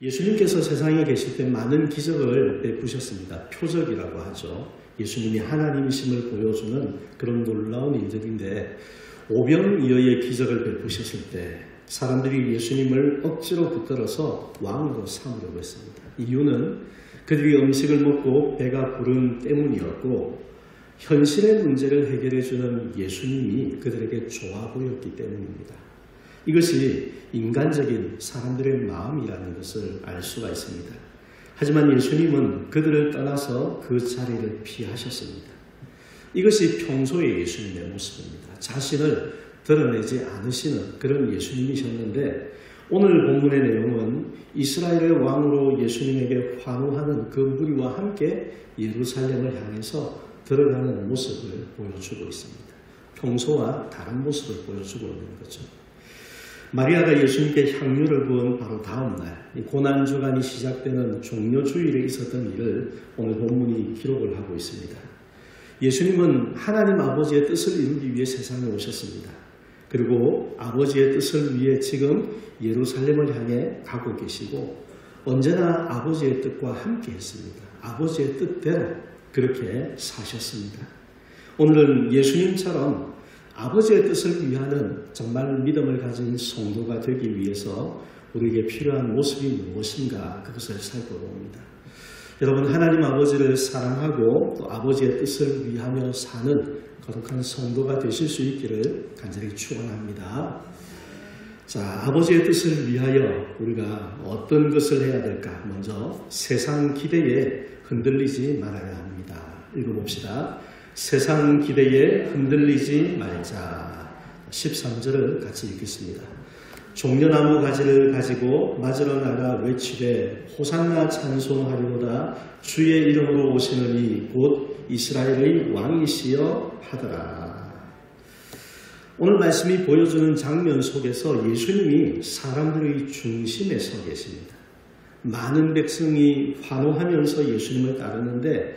예수님께서 세상에 계실 때 많은 기적을 베푸셨습니다. 표적이라고 하죠. 예수님이 하나님이심을 보여주는 그런 놀라운 일들인데 오병이어의 기적을 베푸셨을 때 사람들이 예수님을 억지로 붙들어서 왕으로 삼으려고 했습니다. 이유는 그들이 음식을 먹고 배가 부른 때문이었고 현실의 문제를 해결해주는 예수님이 그들에게 좋아 보였기 때문입니다. 이것이 인간적인 사람들의 마음이라는 것을 알 수가 있습니다. 하지만 예수님은 그들을 떠나서 그 자리를 피하셨습니다. 이것이 평소의 예수님의 모습입니다. 자신을 드러내지 않으시는 그런 예수님이셨는데 오늘 본문의 내용은 이스라엘의 왕으로 예수님에게 환호하는 그 무리와 함께 예루살렘을 향해서 들어가는 모습을 보여주고 있습니다. 평소와 다른 모습을 보여주고 있는 거죠. 마리아가 예수님께 향유를 부은 바로 다음 날 고난주간이 시작되는 종려주일에 있었던 일을 오늘 본문이 기록을 하고 있습니다. 예수님은 하나님 아버지의 뜻을 이루기 위해 세상에 오셨습니다. 그리고 아버지의 뜻을 위해 지금 예루살렘을 향해 가고 계시고 언제나 아버지의 뜻과 함께 했습니다. 아버지의 뜻대로 그렇게 사셨습니다. 오늘은 예수님처럼 아버지의 뜻을 위하는 정말 믿음을 가진 성도가 되기 위해서 우리에게 필요한 모습이 무엇인가 그것을 살펴봅니다. 여러분 하나님 아버지를 사랑하고 또 아버지의 뜻을 위하며 사는 거룩한 성도가 되실 수 있기를 간절히 축원합니다. 자, 아버지의 뜻을 위하여 우리가 어떤 것을 해야 될까? 먼저 세상 기대에 흔들리지 말아야 합니다. 읽어봅시다. 세상 기대에 흔들리지 말자. 13절을 같이 읽겠습니다. 종려나무 가지를 가지고 맞으러 나가 외치되 호산나 찬송하리로다 주의 이름으로 오시는 이 곧 이스라엘의 왕이시여 하더라. 오늘 말씀이 보여주는 장면 속에서 예수님이 사람들의 중심에 서 계십니다. 많은 백성이 환호하면서 예수님을 따르는데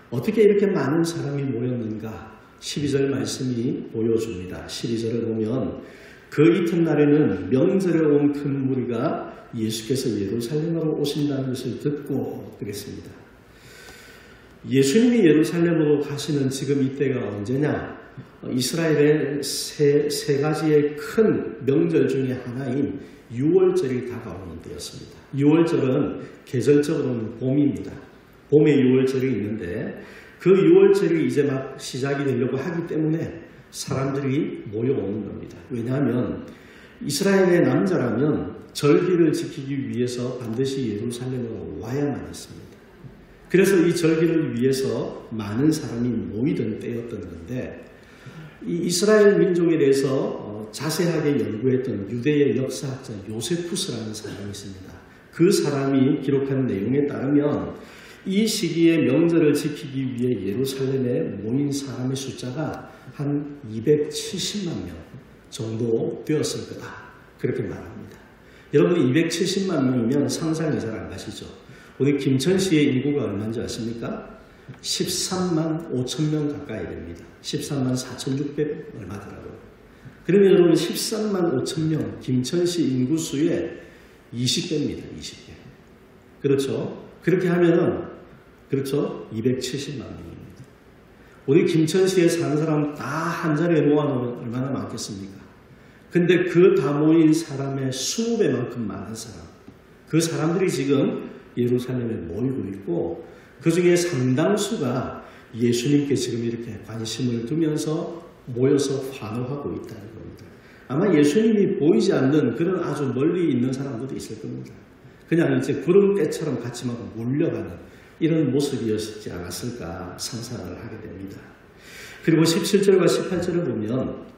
어떻게 이렇게 많은 사람이 모였는가? 12절 말씀이 보여줍니다. 12절을 보면 그 이튿날에는 명절에 온 큰 무리가 예수께서 예루살렘으로 오신다는 것을 듣고 그랬습니다. 예수님이 예루살렘으로 가시는 지금 이때가 언제냐? 이스라엘의 세 가지의 큰 명절 중에 하나인 유월절이 다가오는 때였습니다. 유월절은 계절적으로는 봄입니다. 봄에 유월절이 있는데 그 유월절이 이제 막 시작이 되려고 하기 때문에 사람들이 모여오는 겁니다. 왜냐하면 이스라엘의 남자라면 절기를 지키기 위해서 반드시 예루살렘으로 와야만 했습니다. 그래서 이 절기를 위해서 많은 사람이 모이던 때였던 건데 이 이스라엘 민족에 대해서 자세하게 연구했던 유대의 역사학자 요세푸스라는 사람이 있습니다. 그 사람이 기록한 내용에 따르면 이 시기에 명절을 지키기 위해 예루살렘에 모인 사람의 숫자가 한 270만 명 정도 되었을 거다. 그렇게 말합니다. 여러분 270만 명이면 상상이 잘 안 가시죠? 우리 김천시의 인구가 얼마인지 아십니까? 13만 5천 명 가까이 됩니다. 13만 4,600 얼마더라고요. 그러면 여러분 13만 5천 명 김천시 인구수의 20배입니다. 20배. 그렇죠? 그렇게 하면은 그렇죠? 270만 명입니다. 우리 김천시에 사는 사람 다 한 자리에 모아놓으면 얼마나 많겠습니까? 근데 그 다 모인 사람의 20배만큼 많은 사람, 그 사람들이 지금 예루살렘에 모이고 있고 그 중에 상당수가 예수님께 지금 이렇게 관심을 두면서 모여서 환호하고 있다는 겁니다. 아마 예수님이 보이지 않는 그런 아주 멀리 있는 사람들도 있을 겁니다. 그냥 이제 구름대처럼 같이 막 몰려가는 이런 모습이었지 않았을까 상상을 하게 됩니다. 그리고 17절과 18절을 보면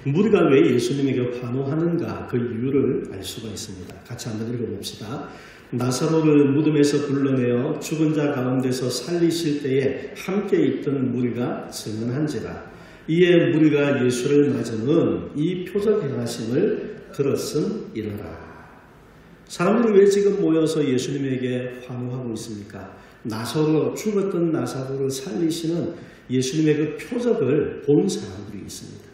무리가 왜 예수님에게 환호하는가 그 이유를 알 수가 있습니다. 같이 한번 읽어봅시다. 나사로를 무덤에서 불러내어 죽은 자 가운데서 살리실 때에 함께 있던 무리가 증언한지라. 이에 무리가 예수를 맞으면 이 표적 행하심을 들었음이러라. 사람들이 왜 지금 모여서 예수님에게 환호하고 있습니까? 죽었던 나사로를 살리시는 예수님의 그 표적을 본 사람들이 있습니다.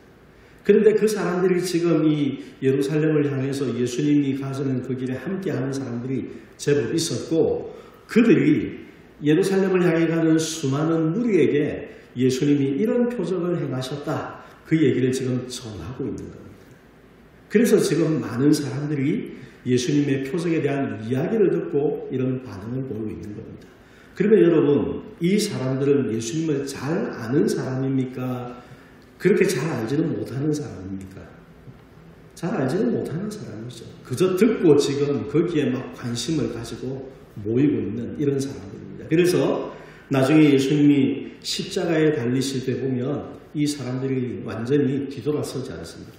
그런데 그 사람들이 지금 이 예루살렘을 향해서 예수님이 가시는 그 길에 함께하는 사람들이 제법 있었고, 그들이 예루살렘을 향해 가는 수많은 무리에게 예수님이 이런 표적을 행하셨다, 그 얘기를 지금 전하고 있는 겁니다. 그래서 지금 많은 사람들이 예수님의 표적에 대한 이야기를 듣고 이런 반응을 보이고 있는 겁니다. 그러면 여러분, 이 사람들은 예수님을 잘 아는 사람입니까? 그렇게 잘 알지는 못하는 사람입니까? 잘 알지는 못하는 사람이죠. 그저 듣고 지금 거기에 막 관심을 가지고 모이고 있는 이런 사람들입니다. 그래서 나중에 예수님이 십자가에 달리실 때 보면 이 사람들이 완전히 뒤돌아서지 않습니까?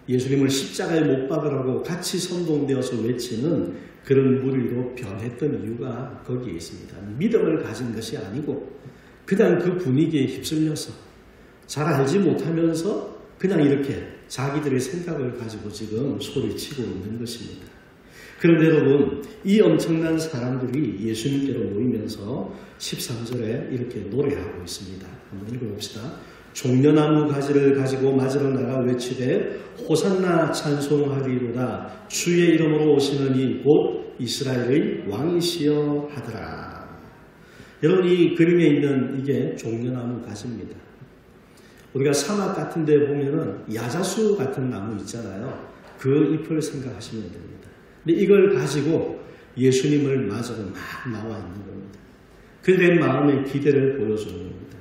예수님을 십자가에 못 박으라고 같이 선동되어서 외치는 그런 무리로 변했던 이유가 거기에 있습니다. 믿음을 가진 것이 아니고 그냥 그 분위기에 휩쓸려서 잘 알지 못하면서 그냥 이렇게 자기들의 생각을 가지고 지금 소리치고 있는 것입니다. 그런데 여러분, 이 엄청난 사람들이 예수님께로 모이면서 13절에 이렇게 노래하고 있습니다. 한번 읽어봅시다. 종려나무 가지를 가지고 맞으러 나가 외치되 호산나 찬송하리로다. 주의 이름으로 오시는 이 곧 이스라엘의 왕이시여 하더라. 여러분, 이 그림에 있는 이게 종려나무 가지입니다. 우리가 사막 같은 데 보면은 야자수 같은 나무 있잖아요. 그 잎을 생각하시면 됩니다. 근데 이걸 가지고 예수님을 맞으러 막 나와 있는 겁니다. 그들의 마음의 기대를 보여주는 겁니다.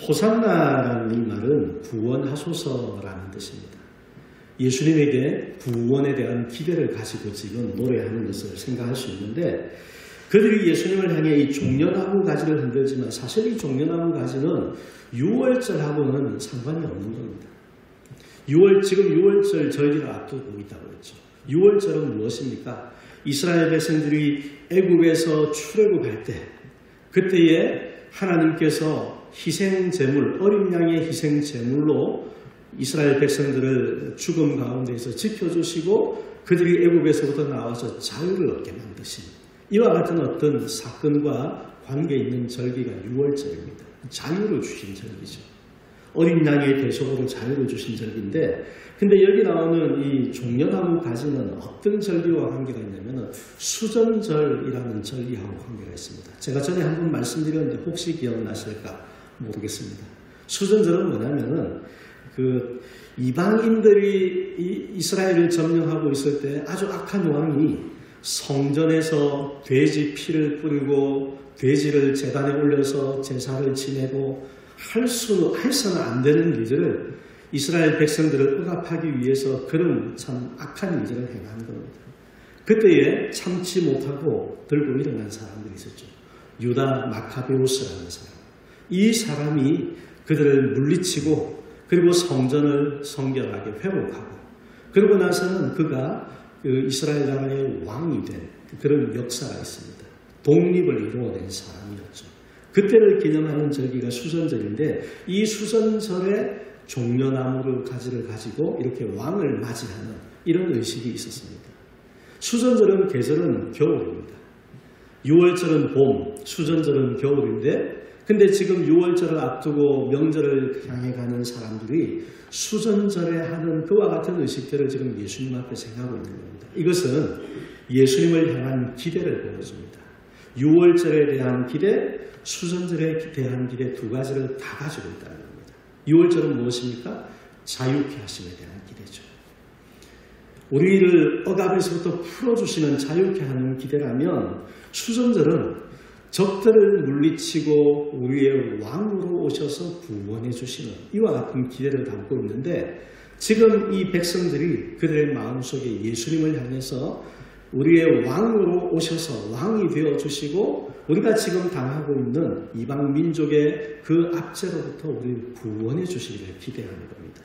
호산나라는 이 말은 구원하소서라는 뜻입니다. 예수님에게 구원에 대한 기대를 가지고 지금 노래하는 것을 생각할 수 있는데, 그들이 예수님을 향해 이 종려나무 가지를 흔들지만 사실 이 종려나무 가지는 유월절하고는 상관이 없는 겁니다. 지금 6월절 절기를 앞두고 있다고 했죠. 6월절은 무엇입니까? 이스라엘 백성들이 애굽에서 출애굽할 때, 그때에 하나님께서 희생제물, 어린 양의 희생제물로 이스라엘 백성들을 죽음 가운데에서 지켜주시고 그들이 애굽에서부터 나와서 자유를 얻게 만드신 이와 같은 어떤 사건과 관계 있는 절기가 6월절입니다. 자유를 주신 절기죠. 어린 양의 대속으로 자유를 주신 절기인데, 근데 여기 나오는 이 종려나무 가지는 어떤 절기와 관계가 있냐면 수전절이라는 절기하고 관계가 있습니다. 제가 전에 한번 말씀드렸는데 혹시 기억나실까 모르겠습니다. 수전절은 뭐냐면은 그 이방인들이 이스라엘을 점령하고 있을 때 아주 악한 왕이 성전에서 돼지 피를 뿌리고 돼지를 제단에 올려서 제사를 지내고 해서는 안 되는 일들을 이스라엘 백성들을 억압하기 위해서 그런 참 악한 일들을 행한 겁니다. 그때에 참지 못하고 들고 일어난 사람들이 있었죠. 유다 마카베우스라는 사람. 이 사람이 그들을 물리치고 그리고 성전을 성결하게 회복하고, 그러고 나서는 그가 이스라엘 나라의 왕이 된 그런 역사가 있습니다. 독립을 이루어낸 사람이었죠. 그때를 기념하는 절기가 수전절인데, 이 수전절에 종려나무를 가지를 가지고 이렇게 왕을 맞이하는 이런 의식이 있었습니다. 수전절은 계절은 겨울입니다. 6월절은 봄, 수전절은 겨울인데, 근데 지금 6월절을 앞두고 명절을 향해 가는 사람들이 수전절에 하는 그와 같은 의식들을 지금 예수님 앞에 행하고 있는 겁니다. 이것은 예수님을 향한 기대를 보여줍니다. 6월절에 대한 기대, 수전절에 대한 기대 두 가지를 다 가지고 있다는 겁니다. 6월절은 무엇입니까? 자유케 하심에 대한 기대죠. 우리를 억압에서부터 풀어주시는 자유케 하는 기대라면, 수전절은 적들을 물리치고 우리의 왕으로 오셔서 구원해 주시는 이와 같은 기대를 담고 있는데, 지금 이 백성들이 그들의 마음속에 예수님을 향해서 우리의 왕으로 오셔서 왕이 되어주시고 우리가 지금 당하고 있는 이방 민족의 그 압제로부터 우리를 구원해 주시기를 기대하는 겁니다.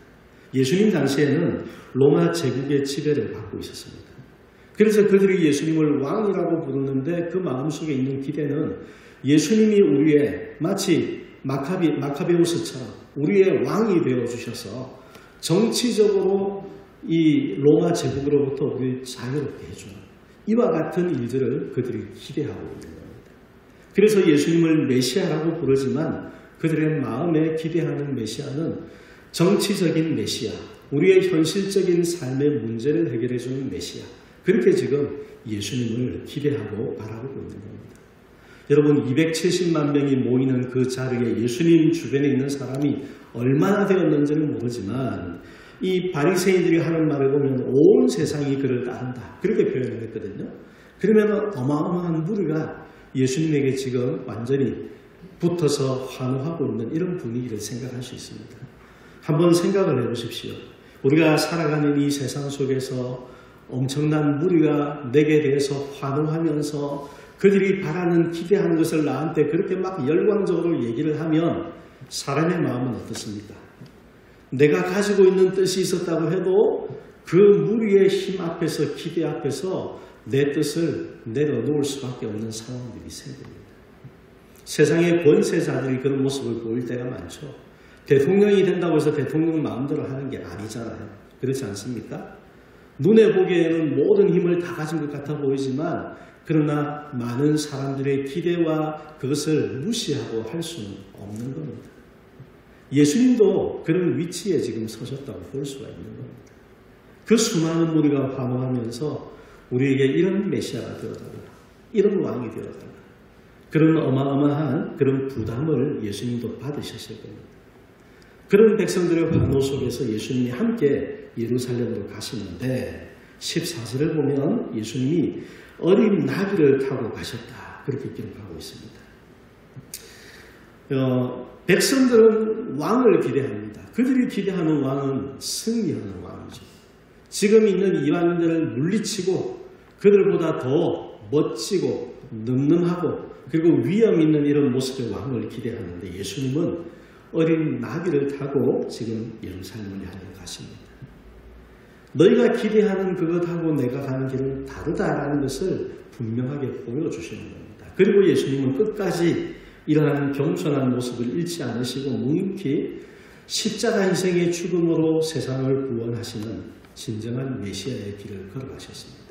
예수님 당시에는 로마 제국의 지배를 받고 있었습니다. 그래서 그들이 예수님을 왕이라고 부르는데 그 마음속에 있는 기대는 예수님이 우리의 마치 마카베우스처럼 우리의 왕이 되어주셔서 정치적으로 이 로마 제국으로부터 우리를 자유롭게 해주는 이와 같은 일들을 그들이 기대하고 있는 겁니다. 그래서 예수님을 메시아라고 부르지만 그들의 마음에 기대하는 메시아는 정치적인 메시아, 우리의 현실적인 삶의 문제를 해결해 주는 메시아, 그렇게 지금 예수님을 기대하고 바라보고 있는 겁니다. 여러분, 270만 명이 모이는 그 자리에 예수님 주변에 있는 사람이 얼마나 되었는지는 모르지만 이 바리새인들이 하는 말을 보면 온 세상이 그를 따른다, 그렇게 표현을 했거든요. 그러면 어마어마한 무리가 예수님에게 지금 완전히 붙어서 환호하고 있는 이런 분위기를 생각할 수 있습니다. 한번 생각을 해보십시오. 우리가 살아가는 이 세상 속에서 엄청난 무리가 내게 대해서 환호하면서 그들이 바라는 기대하는 것을 나한테 그렇게 막 열광적으로 얘기를 하면 사람의 마음은 어떻습니까? 내가 가지고 있는 뜻이 있었다고 해도 그 무리의 힘 앞에서, 기대 앞에서 내 뜻을 내려놓을 수밖에 없는 상황들이 생깁니다. 세상의 권세자들이 그런 모습을 보일 때가 많죠. 대통령이 된다고 해서 대통령 마음대로 하는 게 아니잖아요. 그렇지 않습니까? 눈에 보기에는 모든 힘을 다 가진 것 같아 보이지만 그러나 많은 사람들의 기대와 그것을 무시하고 할 수는 없는 겁니다. 예수님도 그런 위치에 지금 서셨다고 볼 수가 있는 겁니다. 그 수많은 무리가 환호하면서 우리에게 이런 메시아가 되어달라, 이런 왕이 되어달라, 그런 어마어마한 그런 부담을 예수님도 받으셨을 겁니다. 그런 백성들의 환호 속에서 예수님이 함께 예루살렘으로 가시는데 14절을 보면 예수님이 어린 나귀를 타고 가셨다, 그렇게 기록하고 있습니다. 백성들은 왕을 기대합니다. 그들이 기대하는 왕은 승리하는 왕이죠. 지금 있는 이방인들을 물리치고 그들보다 더 멋지고 늠름하고 그리고 위험 있는 이런 모습의 왕을 기대하는데 예수님은 어린 나귀를 타고 지금 예루살렘을 향해 가십니다. 너희가 기대하는 그것하고 내가 가는 길은 다르다라는 것을 분명하게 보여주시는 겁니다. 그리고 예수님은 끝까지 일어나는 겸손한 모습을 잃지 않으시고 묵묵히 십자가 희생의 죽음으로 세상을 구원하시는 진정한 메시아의 길을 걸어가셨습니다.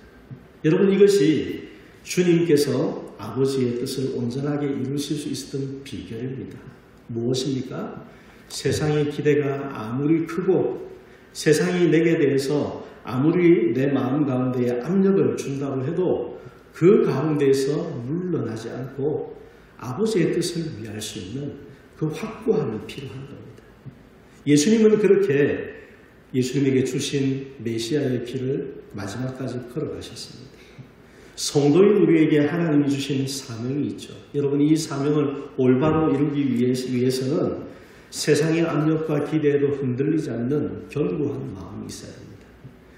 여러분, 이것이 주님께서 아버지의 뜻을 온전하게 이루실 수 있었던 비결입니다. 무엇입니까? 세상의 기대가 아무리 크고 세상이 내게 대해서 아무리 내 마음 가운데에 압력을 준다고 해도 그 가운데에서 물러나지 않고 아버지의 뜻을 위할 수 있는 그 확고함이 필요한 겁니다. 예수님은 그렇게 예수님에게 주신 메시아의 길을 마지막까지 걸어가셨습니다. 성도인 우리에게 하나님이 주신 사명이 있죠. 여러분, 이 사명을 올바로 이루기 위해서는 세상의 압력과 기대에도 흔들리지 않는 견고한 마음이 있어야 합니다.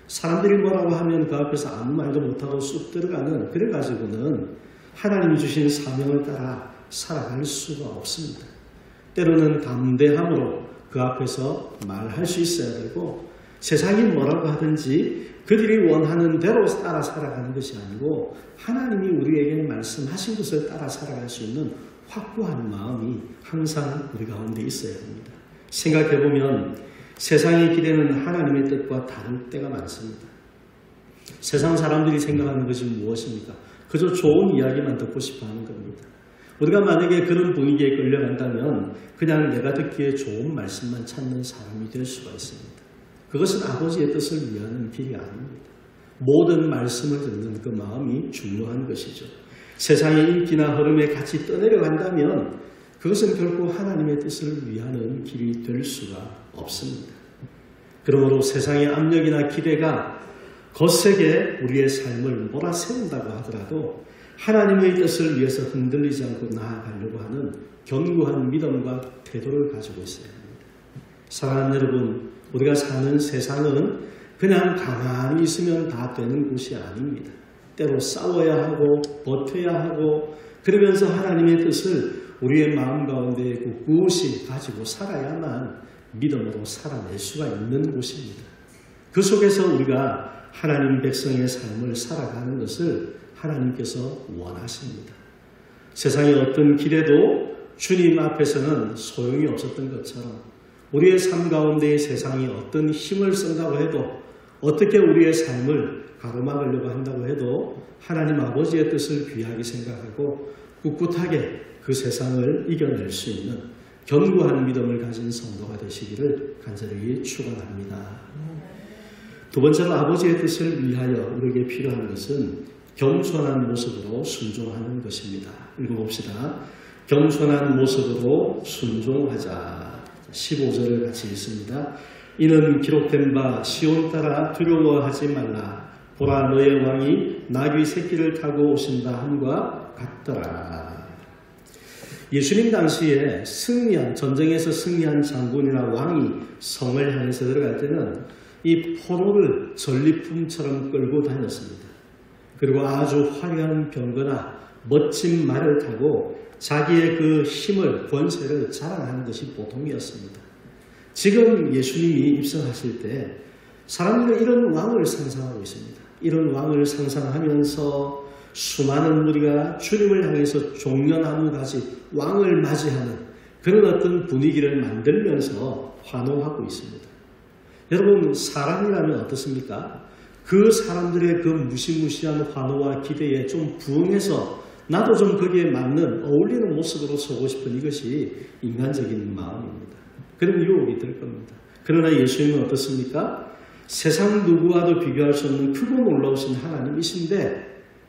사람들이 뭐라고 하면 그 앞에서 아무 말도 못하고 쑥 들어가는, 그래가지고는 하나님이 주신 사명을 따라 살아갈 수가 없습니다. 때로는 담대함으로 그 앞에서 말할 수 있어야 되고 세상이 뭐라고 하든지 그들이 원하는 대로 따라 살아가는 것이 아니고 하나님이 우리에게 말씀하신 것을 따라 살아갈 수 있는 확고한 마음이 항상 우리 가운데 있어야 합니다. 생각해보면 세상의 기대는 하나님의 뜻과 다를 때가 많습니다. 세상 사람들이 생각하는 것이 무엇입니까? 그저 좋은 이야기만 듣고 싶어 하는 겁니다. 우리가 만약에 그런 분위기에 끌려간다면 그냥 내가 듣기에 좋은 말씀만 찾는 사람이 될 수가 있습니다. 그것은 아버지의 뜻을 위하는 길이 아닙니다. 모든 말씀을 듣는 그 마음이 중요한 것이죠. 세상의 인기나 흐름에 같이 떠내려간다면 그것은 결코 하나님의 뜻을 위하는 길이 될 수가 없습니다. 그러므로 세상의 압력이나 기대가 거세게 우리의 삶을 몰아세운다고 하더라도 하나님의 뜻을 위해서 흔들리지 않고 나아가려고 하는 견고한 믿음과 태도를 가지고 있어야 합니다. 사랑하는 여러분, 우리가 사는 세상은 그냥 가만히 있으면 다 되는 곳이 아닙니다. 때로 싸워야 하고 버텨야 하고 그러면서 하나님의 뜻을 우리의 마음 가운데 굳굳이 가지고 살아야만 믿음으로 살아낼 수가 있는 곳입니다. 그 속에서 우리가 하나님 백성의 삶을 살아가는 것을 하나님께서 원하십니다. 세상의 어떤 기대도 주님 앞에서는 소용이 없었던 것처럼 우리의 삶 가운데의 세상이 어떤 힘을 쓴다고 해도 어떻게 우리의 삶을 가로막으려고 한다고 해도 하나님 아버지의 뜻을 귀하게 생각하고 꿋꿋하게 그 세상을 이겨낼 수 있는 견고한 믿음을 가진 성도가 되시기를 간절히 축원합니다. 두 번째로 아버지의 뜻을 위하여 우리에게 필요한 것은 겸손한 모습으로 순종하는 것입니다. 읽어봅시다. 겸손한 모습으로 순종하자. 15절을 같이 읽습니다. 이는 기록된 바 시온 따라 두려워하지 말라. 보라 너의 왕이 나귀 새끼를 타고 오신다 함과 같더라. 예수님 당시에 전쟁에서 승리한 장군이나 왕이 성을 향해서 들어갈 때는 이 포로를 전리품처럼 끌고 다녔습니다. 그리고 아주 화려한 병거나 멋진 말을 타고 자기의 그 힘을, 권세를 자랑하는 것이 보통이었습니다. 지금 예수님이 입성하실 때 사람들은 이런 왕을 상상하고 있습니다. 이런 왕을 상상하면서 수많은 무리가 주님을 향해서 종려나무같이 왕을 맞이하는 그런 어떤 분위기를 만들면서 환호하고 있습니다. 여러분, 사람이라면 어떻습니까? 그 사람들의 그 무시무시한 환호와 기대에 좀 부응해서 나도 좀 거기에 맞는 어울리는 모습으로 서고 싶은 이것이 인간적인 마음입니다. 그런 유혹이 될 겁니다. 그러나 예수님은 어떻습니까? 세상 누구와도 비교할 수 없는 크고 놀라우신 하나님이신데,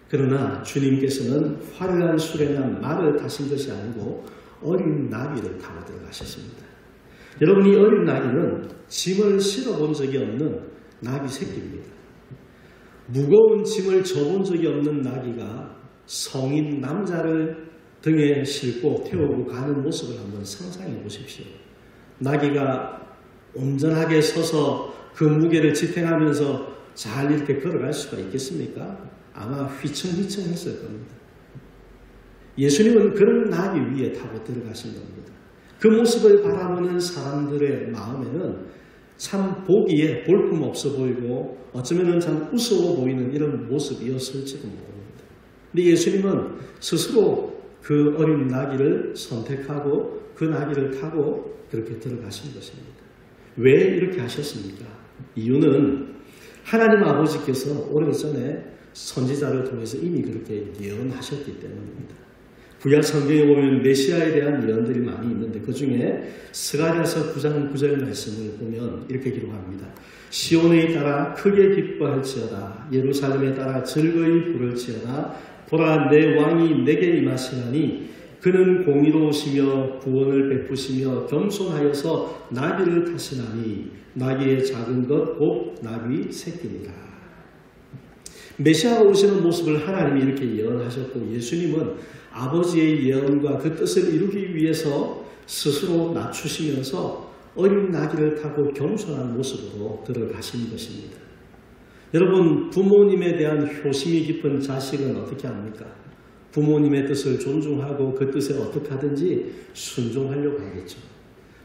그러나 주님께서는 화려한 수레나 말을 타신 것이 아니고 어린 나귀를 타고 들어가셨습니다. 여러분, 이 어린 나귀는 짐을 실어본 적이 없는 나귀 새끼입니다. 무거운 짐을 져본 적이 없는 나귀가 성인 남자를 등에 싣고 태우고 가는 모습을 한번 상상해 보십시오. 나귀가 온전하게 서서 그 무게를 지탱하면서 잘 이렇게 걸어갈 수가 있겠습니까? 아마 휘청휘청 했을 겁니다. 예수님은 그런 나귀 위에 타고 들어가신 겁니다. 그 모습을 바라보는 사람들의 마음에는 참 보기에 볼품없어 보이고 어쩌면 참 우스워 보이는 이런 모습이었을지도 모릅니다. 근데 예수님은 스스로 그 어린 나귀를 선택하고 그 나귀를 타고 그렇게 들어가신 것입니다. 왜 이렇게 하셨습니까? 이유는 하나님 아버지께서 오래전에 선지자를 통해서 이미 그렇게 예언하셨기 때문입니다. 구약 성경에 보면 메시아에 대한 예언들이 많이 있는데 그 중에 스가랴서 9장 9절 말씀을 보면 이렇게 기록합니다. 시온에 따라 크게 기뻐할지어다. 예루살렘에 따라 즐거이 부를지어다. 보라 내 왕이 내게 임하시나니 그는 공의로우시며 구원을 베푸시며 겸손하여서 나귀를 타시나니 나귀의 작은 것 곧 나귀 새끼니라. 메시아가 오시는 모습을 하나님이 이렇게 예언하셨고 예수님은 아버지의 예언과 그 뜻을 이루기 위해서 스스로 낮추시면서 어린 나귀를 타고 겸손한 모습으로 들어가신 것입니다. 여러분, 부모님에 대한 효심이 깊은 자식은 어떻게 합니까? 부모님의 뜻을 존중하고 그 뜻에 어떻게 하든지 순종하려고 하겠죠.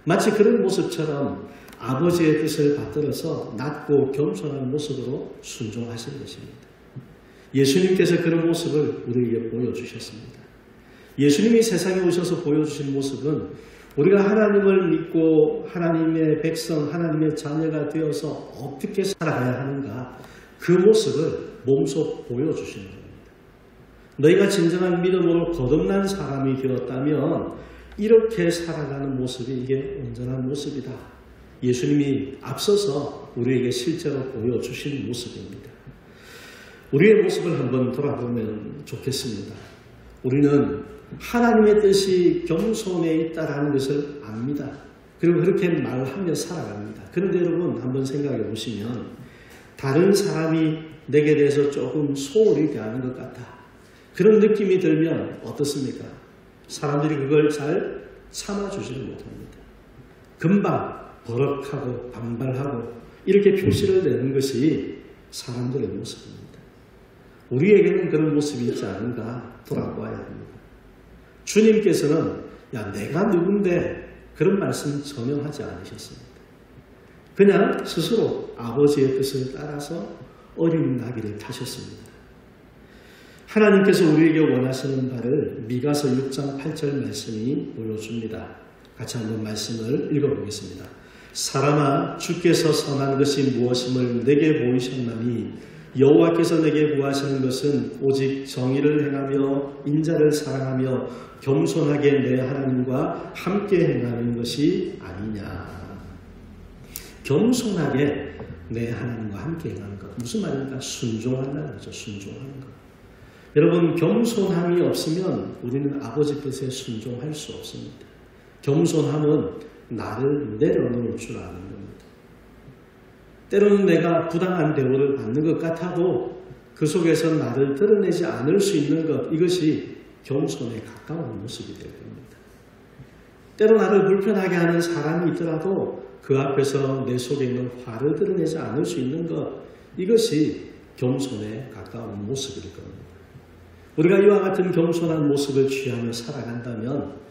마치 그런 모습처럼 아버지의 뜻을 받들어서 낮고 겸손한 모습으로 순종하신 것입니다. 예수님께서 그런 모습을 우리에게 보여주셨습니다. 예수님이 세상에 오셔서 보여주신 모습은 우리가 하나님을 믿고 하나님의 백성, 하나님의 자녀가 되어서 어떻게 살아가야 하는가, 그 모습을 몸소 보여주시는 겁니다. 너희가 진정한 믿음으로 거듭난 사람이 되었다면 이렇게 살아가는 모습이 이게 온전한 모습이다. 예수님이 앞서서 우리에게 실제로 보여주신 모습입니다. 우리의 모습을 한번 돌아보면 좋겠습니다. 우리는 하나님의 뜻이 겸손에 있다라는 것을 압니다. 그리고 그렇게 말하며 살아갑니다. 그런데 여러분 한번 생각해 보시면 다른 사람이 내게 대해서 조금 소홀히 대하는 것 같다. 그런 느낌이 들면 어떻습니까? 사람들이 그걸 잘 참아주지를 못합니다. 금방 버럭하고 반발하고 이렇게 표시를 내는 것이 사람들의 모습입니다. 우리에게는 그런 모습이 있지 않은가 돌아보아야 합니다. 주님께서는 야 내가 누군데 그런 말씀 전혀 하지 않으셨습니다. 그냥 스스로 아버지의 뜻을 따라서 어린 나귀를 타셨습니다. 하나님께서 우리에게 원하시는 바를 미가서 6장 8절 말씀이 보여줍니다. 같이 한번 말씀을 읽어보겠습니다. 사람아 주께서 선한 것이 무엇임을 내게 보이셨나니 여호와께서 내게 구하시는 것은 오직 정의를 행하며 인자를 사랑하며 겸손하게 내 하나님과 함께 행하는 것이 아니냐. 겸손하게 내 하나님과 함께 행하는 것. 무슨 말입니까? 순종한다는 거죠. 순종하는 것. 여러분, 겸손함이 없으면 우리는 아버지 뜻에 순종할 수 없습니다. 겸손함은 나를 내려놓을 줄 아는 겁니다. 때로는 내가 부당한 대우를 받는 것 같아도 그 속에서 나를 드러내지 않을 수 있는 것, 이것이 겸손에 가까운 모습이 될 겁니다. 때로 나를 불편하게 하는 사람이 있더라도 그 앞에서 내 속에 있는 화를 드러내지 않을 수 있는 것, 이것이 겸손에 가까운 모습일 겁니다. 우리가 이와 같은 겸손한 모습을 취하며 살아간다면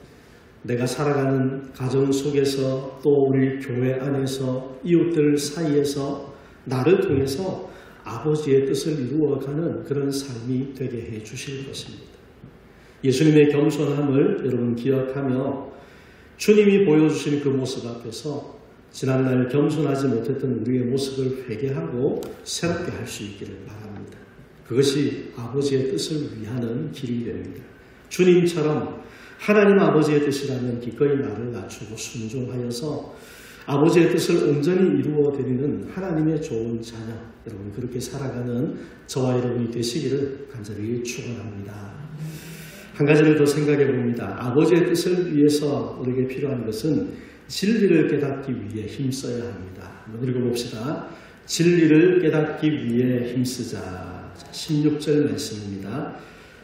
내가 살아가는 가정 속에서 또 우리 교회 안에서 이웃들 사이에서 나를 통해서 아버지의 뜻을 이루어가는 그런 삶이 되게 해 주실 것입니다. 예수님의 겸손함을 여러분 기억하며 주님이 보여주신 그 모습 앞에서 지난날 겸손하지 못했던 우리의 모습을 회개하고 새롭게 할 수 있기를 바랍니다. 그것이 아버지의 뜻을 위하는 길이 됩니다. 주님처럼 하나님 아버지의 뜻이라면 기꺼이 나를 낮추고 순종하여서 아버지의 뜻을 온전히 이루어드리는 하나님의 좋은 자녀, 여러분 그렇게 살아가는 저와 여러분이 되시기를 간절히 축원합니다. 한 가지를 더 생각해 봅니다. 아버지의 뜻을 위해서 우리에게 필요한 것은 진리를 깨닫기 위해 힘써야 합니다. 한번 읽어봅시다. 진리를 깨닫기 위해 힘쓰자. 16절 말씀입니다.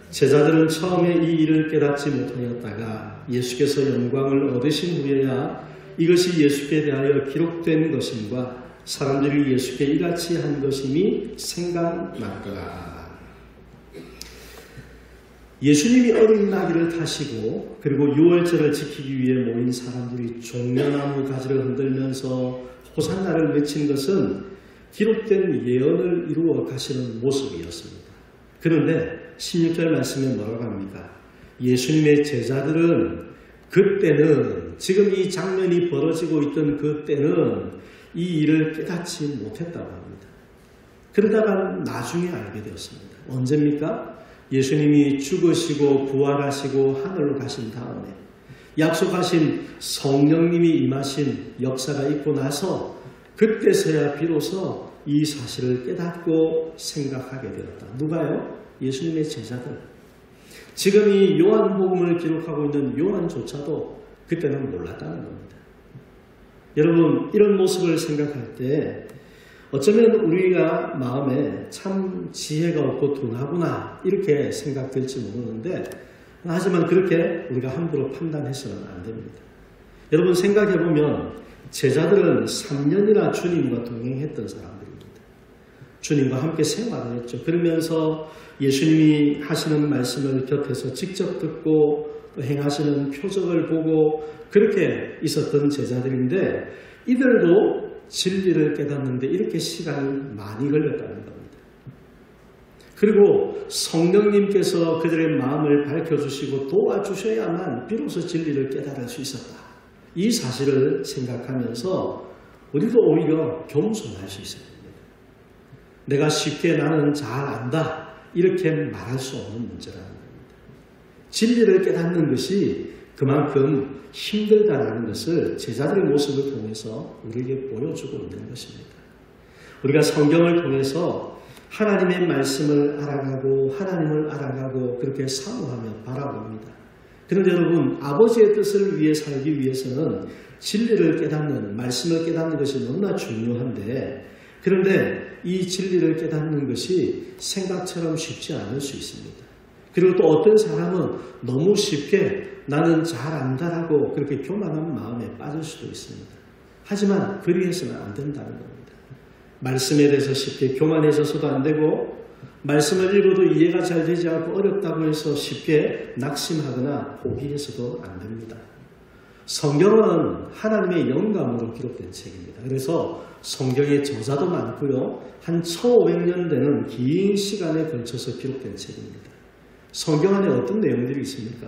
제자들은 처음에 이 일을 깨닫지 못하였다가 예수께서 영광을 얻으신 후에야 이것이 예수께 대하여 기록된 것임과 사람들이 예수께 이같이 한 것임이 생각났더라. 예수님이 어린 나귀를 타시고 그리고 유월절을 지키기 위해 모인 사람들이 종려나무 가지를 흔들면서 호산나를 외친 것은 기록된 예언을 이루어 가시는 모습이었습니다. 그런데 16절 말씀에 뭐라고 합니까? 예수님의 제자들은 그때는, 지금 이 장면이 벌어지고 있던 그때는 이 일을 깨닫지 못했다고 합니다. 그러다가 나중에 알게 되었습니다. 언제입니까? 예수님이 죽으시고 부활하시고 하늘로 가신 다음에 약속하신 성령님이 임하신 역사가 있고 나서 그때서야 비로소 이 사실을 깨닫고 생각하게 되었다. 누가요? 예수님의 제자들. 지금 이 요한복음을 기록하고 있는 요한조차도 그때는 몰랐다는 겁니다. 여러분, 이런 모습을 생각할 때 어쩌면 우리가 마음에 참 지혜가 없고 둔하구나 이렇게 생각될지 모르는데, 하지만 그렇게 우리가 함부로 판단해서는 안 됩니다. 여러분 생각해보면 제자들은 3년이나 주님과 동행했던 사람들입니다. 주님과 함께 생활을 했죠. 그러면서 예수님이 하시는 말씀을 곁에서 직접 듣고 또 행하시는 표적을 보고 그렇게 있었던 제자들인데, 이들도 진리를 깨닫는데 이렇게 시간이 많이 걸렸다는 겁니다. 그리고 성령님께서 그들의 마음을 밝혀주시고 도와주셔야만 비로소 진리를 깨달을 수 있었다. 이 사실을 생각하면서 우리도 오히려 겸손할 수 있어야 됩니다. 내가 쉽게 나는 잘 안다 이렇게 말할 수 없는 문제라는 겁니다. 진리를 깨닫는 것이 그만큼 힘들다는 것을 제자들의 모습을 통해서 우리에게 보여주고 있는 것입니다. 우리가 성경을 통해서 하나님의 말씀을 알아가고 하나님을 알아가고 그렇게 사모하며 바라봅니다. 그런데 여러분, 아버지의 뜻을 위해 살기 위해서는 진리를 깨닫는, 말씀을 깨닫는 것이 너무나 중요한데, 그런데 이 진리를 깨닫는 것이 생각처럼 쉽지 않을 수 있습니다. 그리고 또 어떤 사람은 너무 쉽게 나는 잘 안다라고 그렇게 교만한 마음에 빠질 수도 있습니다. 하지만 그리해서는 안 된다는 겁니다. 말씀에 대해서 쉽게 교만해져서도 안 되고, 말씀을 읽어도 이해가 잘 되지 않고 어렵다고 해서 쉽게 낙심하거나 포기해서도 안 됩니다. 성경은 하나님의 영감으로 기록된 책입니다. 그래서 성경의 저자도 많고요. 한 1500년 되는 긴 시간에 걸쳐서 기록된 책입니다. 성경 안에 어떤 내용들이 있습니까?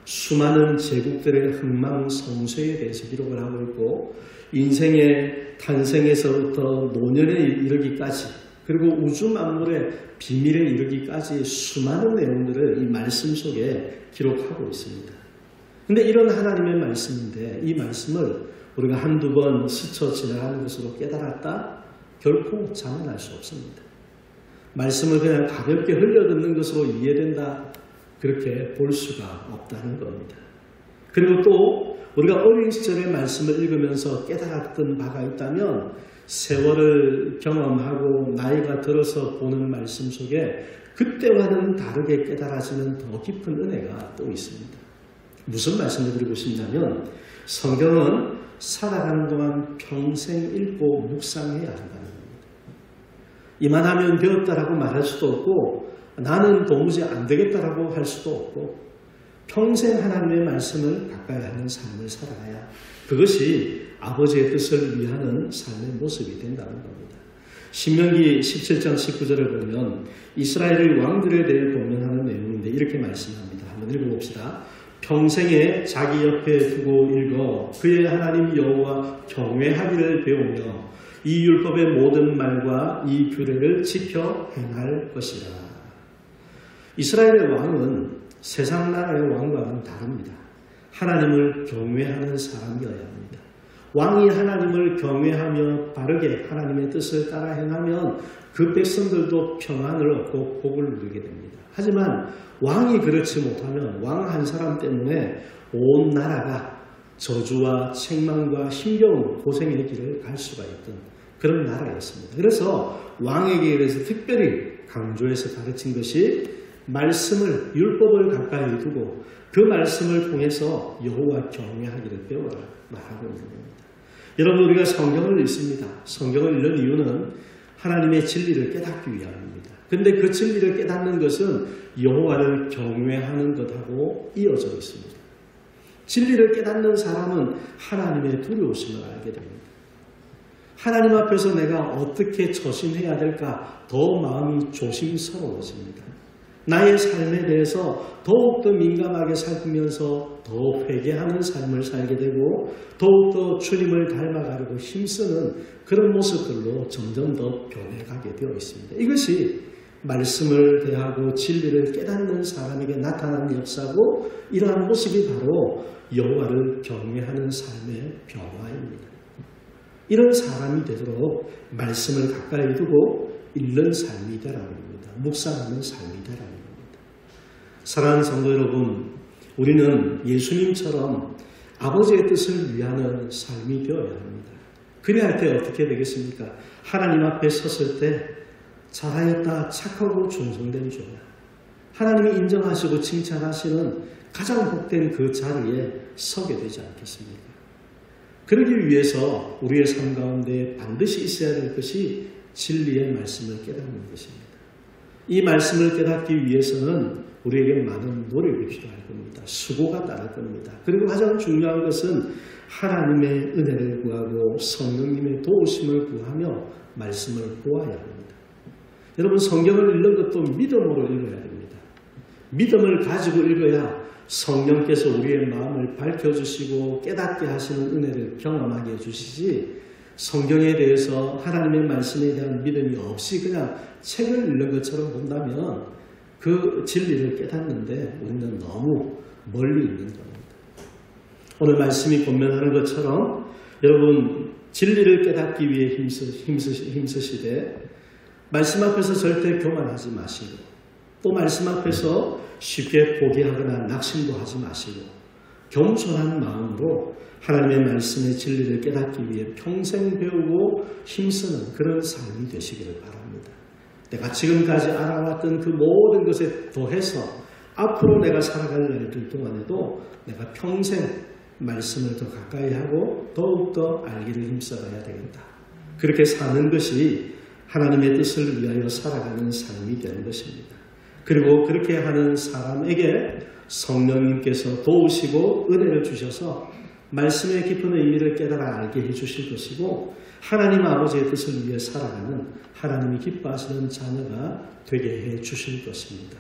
수많은 제국들의 흥망성쇠에 대해서 기록을 하고 있고, 인생의 탄생에서부터 노년에 이르기까지, 그리고 우주 만물의 비밀에 이르기까지 수많은 내용들을 이 말씀 속에 기록하고 있습니다. 그런데 이런 하나님의 말씀인데 이 말씀을 우리가 한두 번 스쳐 지나가는 것으로 깨달았다? 결코 자만할 수 없습니다. 말씀을 그냥 가볍게 흘려듣는 것으로 이해된다, 그렇게 볼 수가 없다는 겁니다. 그리고 또 우리가 어린 시절의 말씀을 읽으면서 깨달았던 바가 있다면 세월을 경험하고 나이가 들어서 보는 말씀 속에 그때와는 다르게 깨달아지는 더 깊은 은혜가 또 있습니다. 무슨 말씀을 드리고 싶냐면 성경은 살아가는 동안 평생 읽고 묵상해야 한다는 겁니다. 이만하면 되었다라고 말할 수도 없고 나는 도무지 안 되겠다라고 할 수도 없고 평생 하나님의 말씀을 가까이 하는 삶을 살아야 그것이 아버지의 뜻을 위하는 삶의 모습이 된다는 겁니다. 신명기 17장 19절을 보면 이스라엘 왕들에 대해 본문하는 내용인데 이렇게 말씀합니다. 한번 읽어봅시다. 평생에 자기 옆에 두고 읽어 그의 하나님 여호와 경외하기를 배우며 이 율법의 모든 말과 이 규례를 지켜 행할 것이라. 이스라엘의 왕은 세상 나라의 왕과는 다릅니다. 하나님을 경외하는 사람이어야 합니다. 왕이 하나님을 경외하며 바르게 하나님의 뜻을 따라 행하면 그 백성들도 평안을 얻고 복을 누리게 됩니다. 하지만 왕이 그렇지 못하면 왕 한 사람 때문에 온 나라가 저주와 책망과 힘겨운 고생의 길을 갈 수가 있던 그런 나라였습니다. 그래서 왕에게 대해서 특별히 강조해서 가르친 것이 말씀을, 율법을 가까이 두고 그 말씀을 통해서 여호와 경외하기를 배워라 말하고 있는 겁니다. 여러분, 우리가 성경을 읽습니다. 성경을 읽는 이유는 하나님의 진리를 깨닫기 위함입니다. 그런데 그 진리를 깨닫는 것은 여호와를 경외하는 것하고 이어져 있습니다. 진리를 깨닫는 사람은 하나님의 두려우심을 알게 됩니다. 하나님 앞에서 내가 어떻게 처신해야 될까 더 마음이 조심스러워집니다. 나의 삶에 대해서 더욱더 민감하게 살피면서 더 회개하는 삶을 살게 되고 더욱더 주님을 닮아가려고 힘쓰는 그런 모습들로 점점 더 변해가게 되어 있습니다. 이것이 말씀을 대하고 진리를 깨닫는 사람에게 나타나는 역사고 이러한 모습이 바로 여호와를 경외하는 삶의 변화입니다. 이런 사람이 되도록 말씀을 가까이 두고 읽는 삶이 되라는 겁니다. 묵상하는 삶이 되라는 겁니다. 사랑하는 성도 여러분, 우리는 예수님처럼 아버지의 뜻을 위하는 삶이 되어야 합니다. 그래야 할 때 어떻게 되겠습니까? 하나님 앞에 섰을 때 잘하였다, 착하고 충성된 주야. 하나님이 인정하시고 칭찬하시는 가장 복된 그 자리에 서게 되지 않겠습니까? 그러기 위해서 우리의 삶 가운데 반드시 있어야 될 것이 진리의 말씀을 깨닫는 것입니다. 이 말씀을 깨닫기 위해서는 우리에게 많은 노력이 필요할 겁니다. 수고가 따를 겁니다. 그리고 가장 중요한 것은 하나님의 은혜를 구하고 성령님의 도우심을 구하며 말씀을 보아야 합니다. 여러분, 성경을 읽는 것도 믿음으로 읽어야 됩니다. 믿음을 가지고 읽어야 성령께서 우리의 마음을 밝혀주시고 깨닫게 하시는 은혜를 경험하게 해주시지 성경에 대해서 하나님의 말씀에 대한 믿음이 없이 그냥 책을 읽는 것처럼 본다면 그 진리를 깨닫는데 우리는 너무 멀리 있는 겁니다. 오늘 말씀이 권면하는 것처럼 여러분 진리를 깨닫기 위해 힘쓰시되 말씀 앞에서 절대 교만하지 마시고 또 말씀 앞에서 쉽게 포기하거나 낙심도 하지 마시고 겸손한 마음으로 하나님의 말씀의 진리를 깨닫기 위해 평생 배우고 힘쓰는 그런 삶이 되시기를 바랍니다. 내가 지금까지 알아왔던 그 모든 것에 더해서 앞으로 내가 살아갈 날들 동안에도 내가 평생 말씀을 더 가까이 하고 더욱더 알기를 힘써야 되겠다. 그렇게 사는 것이 하나님의 뜻을 위하여 살아가는 삶이 되는 것입니다. 그리고 그렇게 하는 사람에게 성령님께서 도우시고 은혜를 주셔서 말씀의 깊은 의미를 깨달아 알게 해주실 것이고 하나님 아버지의 뜻을 위해 살아가는 하나님이 기뻐하시는 자녀가 되게 해주실 것입니다.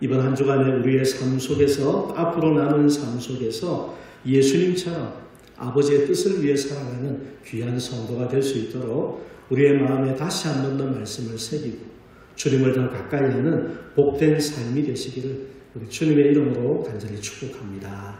이번 한 주간에 우리의 삶 속에서 앞으로 남은 삶 속에서 예수님처럼 아버지의 뜻을 위해 살아가는 귀한 성도가 될 수 있도록 우리의 마음에 다시 한 번 더 말씀을 새기고 주님을 더 가까이 하는 복된 삶이 되시기를 우리 주님의 이름으로 간절히 축복합니다.